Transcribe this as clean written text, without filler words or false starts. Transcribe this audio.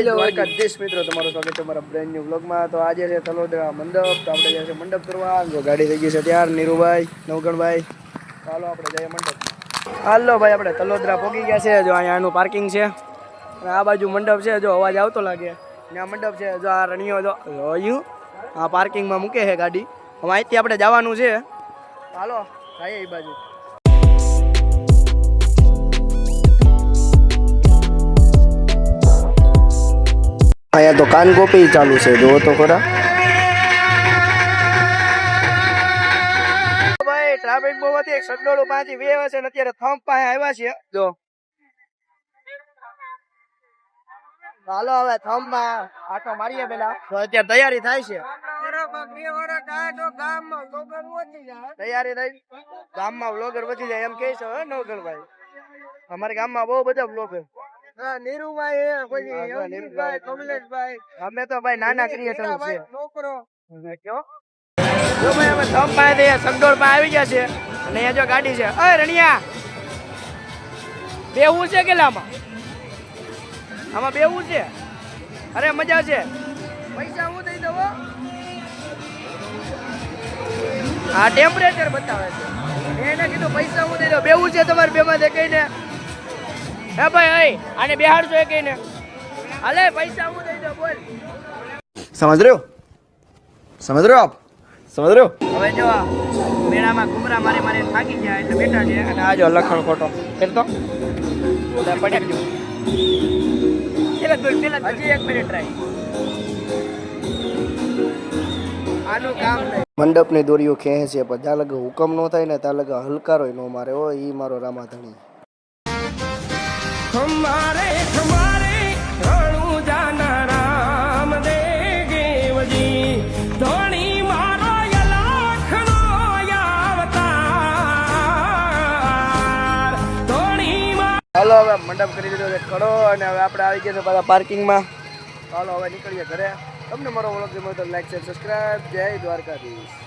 દ્વારકાધીશ મિત્રો, તમારું સ્વાગત છે મારા બ્રેન્ડ ન્યુ વ્લોગમાં। તો આજે છે તલોદરા મંડપ, તો આપણે જઈએ મંડપ કરવા। જો ગાડી થઈ ગઈ છે તૈયાર, નીરુભાઈ, નવગણભાઈ, ચાલો આપણે જઈએ મંડપ। હાલો ભાઈ, આપણે તલોદરા પહોંચી ગયા છે। જો અહીંયા આનું પાર્કિંગ છે અને આ બાજુ મંડપ છે। જો અવાજ આવતો લાગે, ને આ મંડપ છે। જો આ રણીઓ જો અહીં આ પાર્કિંગમાં મૂકે છે ગાડી। હવે અહીંથી આપણે જવાનું છે, હાલો જઈએ એ બાજુ। અહીંયા તો કાન ગોપી ચાલુ છે, જોવો તો ખરા ભાઈ। ટ્રાફિક બહુ હતી, 7:05 બે છે ને અત્યારે થંભ પાસે આવ્યા છે। જો હાલો હવે થંભમાં આટો મારીએ પેલા। તો અત્યારે તૈયારી થાય છે, તૈયારી થઈ ગામમાં વ્લોગર વધી જાય એમ કે છે નવગણભાઈ। અમારે ગામમાં બહુ બધા વ્લોગર, અમે તો ભાઈ નાના ક્રિએટર છે। જો ભાઈ અમે થંભ પાસે સગડોળ પાસે આવી ગયા છે અને અહીંયા જો ગાડી છે। અરે રણિયા, બેવું છે કે લામાં? આમાં બેવું છે? અરે મજા છે, પૈસા હું દઈ દઉં। આ ટેમ્પરેચર બતાવે છે, એને કીધું પૈસા હું દઈ દઉં। બેવું છે તમારે બેમાં દે કહીને? હે ભાઈ, આને બેહાડજો એ કહીને। હાલે પૈસા હું દઈ દઉં, બોલ। સમજ રહ્યો, સમજ રહ્યો આપ, સમજ રહ્યો। હવે જો મેળામાં ઘુમરા મારી મારી થાકી ગયા એટલે બેઠા છે અને આ જો લખણ ખોટો કરતો પડી ગયો। હજી 1 મિનિટ ટ્રાય, આનું કામ નહીં। મંડપની દોરીઓ ખેંચે છે પણ જ્યાં લગે હુકમ ન થાય ને ત્યાં લગે હલકારો ન મારે હોય। ઈ મારો રામાધણી। हमारे हमारे राणू जाना राम देवजी धोनी मारो यलाखनो यावतार धोनी હાલો હવે મંડપ કરી દીધો છે ખડો અને હવે આપણે આવી ગયા છે પાછા પાર્કિંગમાં। હાલો હવે નીકળીએ ઘરે। તમને મારો વ્લોગ ગમ્યો તો લાઈક શેર સબસ્ક્રાઇબ। જય દ્વારકાધીશ।